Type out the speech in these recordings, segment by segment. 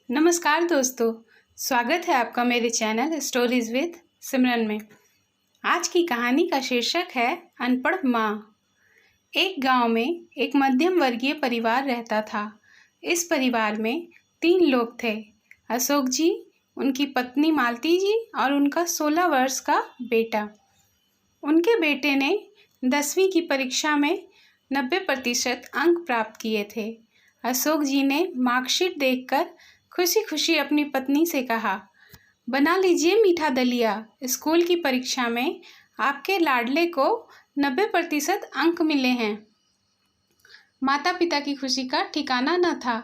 नमस्कार दोस्तों, स्वागत है आपका मेरे चैनल स्टोरीज विद सिमरन में। आज की कहानी का शीर्षक है अनपढ़ माँ। एक गांव में एक मध्यम वर्गीय परिवार रहता था। इस परिवार में 3 लोग थे, अशोक जी, उनकी पत्नी मालती जी और उनका 16 वर्ष का बेटा। उनके बेटे ने 10वीं की परीक्षा में 90% अंक प्राप्त किए थे। अशोक जी ने मार्कशीट देखकर खुशी खुशी अपनी पत्नी से कहा, बना लीजिए मीठा दलिया, स्कूल की परीक्षा में आपके लाडले को 90% अंक मिले हैं। माता पिता की खुशी का ठिकाना न था।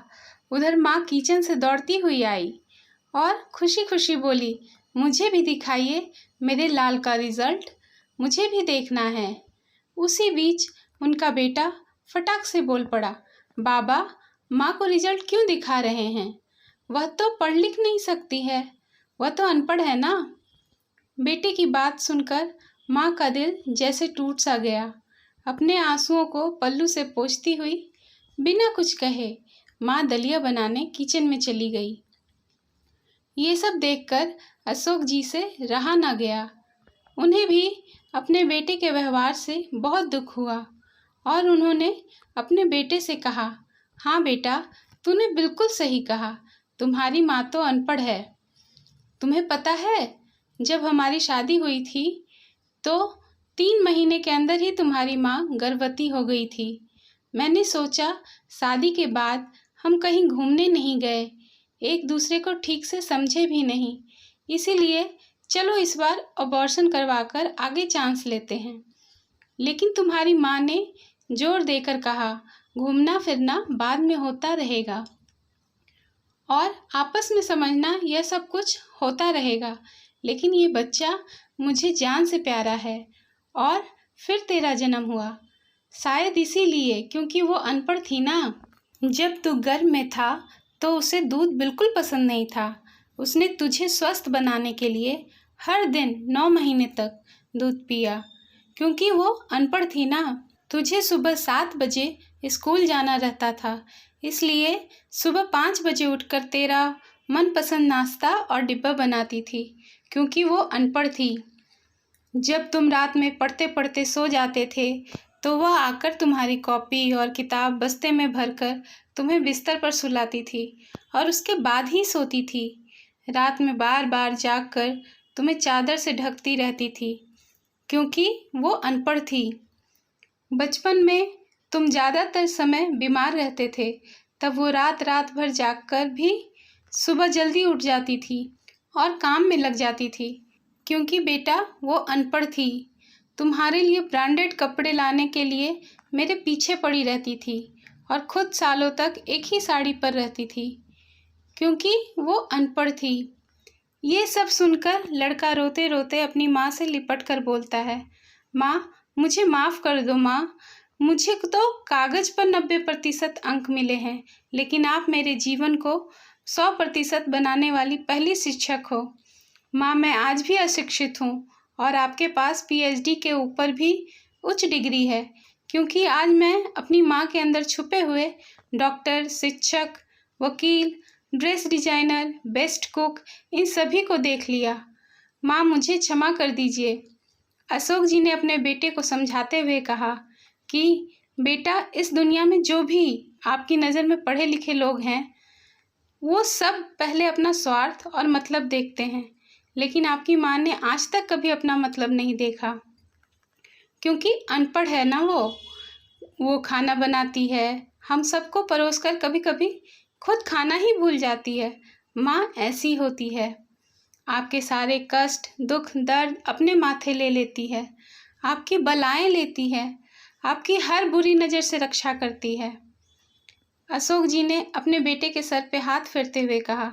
उधर माँ किचन से दौड़ती हुई आई और खुशी खुशी बोली, मुझे भी दिखाइए मेरे लाल का रिजल्ट, मुझे भी देखना है। उसी बीच उनका बेटा फटाक से बोल पड़ा, बाबा, माँ को रिजल्ट क्यों दिखा रहे हैं? वह तो पढ़ लिख नहीं सकती है, वह तो अनपढ़ है ना। बेटे की बात सुनकर माँ का दिल जैसे टूट सा गया। अपने आंसुओं को पल्लू से पोंछती हुई बिना कुछ कहे माँ दलिया बनाने किचन में चली गई। ये सब देखकर अशोक जी से रहा ना गया। उन्हें भी अपने बेटे के व्यवहार से बहुत दुख हुआ और उन्होंने अपने बेटे से कहा, हाँ बेटा, तूने बिल्कुल सही कहा, तुम्हारी माँ तो अनपढ़ है। तुम्हें पता है, जब हमारी शादी हुई थी तो 3 महीने के अंदर ही तुम्हारी माँ गर्भवती हो गई थी। मैंने सोचा शादी के बाद हम कहीं घूमने नहीं गए, एक दूसरे को ठीक से समझे भी नहीं, इसीलिए चलो इस बार अबॉर्शन करवाकर आगे चांस लेते हैं। लेकिन तुम्हारी माँ ने जोर देकर कहा, घूमना फिरना बाद में होता रहेगा और आपस में समझना, यह सब कुछ होता रहेगा, लेकिन ये बच्चा मुझे जान से प्यारा है। और फिर तेरा जन्म हुआ, शायद इसीलिए क्योंकि वो अनपढ़ थी ना। जब तू गर्भ में था तो उसे दूध बिल्कुल पसंद नहीं था। उसने तुझे स्वस्थ बनाने के लिए हर दिन 9 महीने तक दूध पिया, क्योंकि वो अनपढ़ थी ना। तुझे सुबह 7 बजे स्कूल जाना रहता था, इसलिए सुबह 5 बजे उठकर तेरा मनपसंद नाश्ता और डिब्बा बनाती थी, क्योंकि वो अनपढ़ थी। जब तुम रात में पढ़ते पढ़ते सो जाते थे तो वह आकर तुम्हारी कॉपी और किताब बस्ते में भरकर तुम्हें बिस्तर पर सुलाती थी और उसके बाद ही सोती थी। रात में बार बार जाग कर तुम्हें चादर से ढकती रहती थी, क्योंकि वो अनपढ़ थी। बचपन में तुम ज़्यादातर समय बीमार रहते थे, तब वो रात रात भर जागकर भी सुबह जल्दी उठ जाती थी और काम में लग जाती थी, क्योंकि बेटा वो अनपढ़ थी। तुम्हारे लिए ब्रांडेड कपड़े लाने के लिए मेरे पीछे पड़ी रहती थी और खुद सालों तक एक ही साड़ी पर रहती थी, क्योंकि वो अनपढ़ थी। ये सब सुनकर लड़का रोते रोते अपनी माँ से लिपट कर बोलता है, माँ, मुझे माफ़ कर दो माँ, मुझे तो कागज़ पर 90% अंक मिले हैं, लेकिन आप मेरे जीवन को 100% बनाने वाली पहली शिक्षक हो। माँ, मैं आज भी अशिक्षित हूँ और आपके पास PhD के ऊपर भी उच्च डिग्री है, क्योंकि आज मैं अपनी माँ के अंदर छुपे हुए डॉक्टर, शिक्षक, वकील, ड्रेस डिजाइनर, बेस्ट कुक, इन सभी को देख लिया। माँ, मुझे क्षमा कर दीजिए। अशोक जी ने अपने बेटे को समझाते हुए कहा कि बेटा, इस दुनिया में जो भी आपकी नज़र में पढ़े लिखे लोग हैं, वो सब पहले अपना स्वार्थ और मतलब देखते हैं, लेकिन आपकी माँ ने आज तक कभी अपना मतलब नहीं देखा, क्योंकि अनपढ़ है ना। वो खाना बनाती है, हम सबको परोसकर कभी कभी खुद खाना ही भूल जाती है। माँ ऐसी होती है, आपके सारे कष्ट, दुख, दर्द अपने माथे ले लेती है, आपकी बलाएं लेती है, आपकी हर बुरी नज़र से रक्षा करती है। अशोक जी ने अपने बेटे के सर पे हाथ फेरते हुए कहा,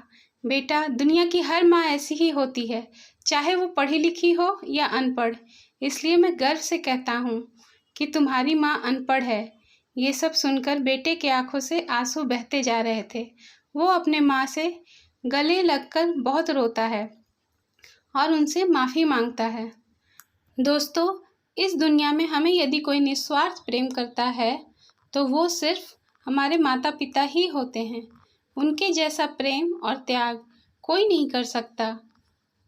बेटा, दुनिया की हर माँ ऐसी ही होती है, चाहे वो पढ़ी लिखी हो या अनपढ़। इसलिए मैं गर्व से कहता हूँ कि तुम्हारी माँ अनपढ़ है। ये सब सुनकर बेटे की आंखों से आंसू बहते जा रहे थे। वो अपने माँ से गले लगकर बहुत रोता है और उनसे माफ़ी मांगता है। दोस्तों, इस दुनिया में हमें यदि कोई निस्वार्थ प्रेम करता है तो वो सिर्फ हमारे माता पिता ही होते हैं। उनके जैसा प्रेम और त्याग कोई नहीं कर सकता।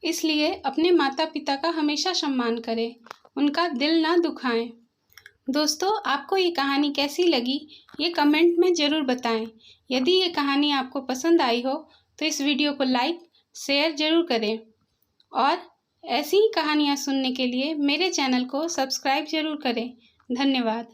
इसलिए अपने माता पिता का हमेशा सम्मान करें, उनका दिल ना दुखाएं। दोस्तों, आपको ये कहानी कैसी लगी ये कमेंट में ज़रूर बताएं। यदि ये कहानी आपको पसंद आई हो तो इस वीडियो को लाइक शेयर ज़रूर करें और ऐसी ही कहानियाँ सुनने के लिए मेरे चैनल को सब्सक्राइब ज़रूर करें। धन्यवाद।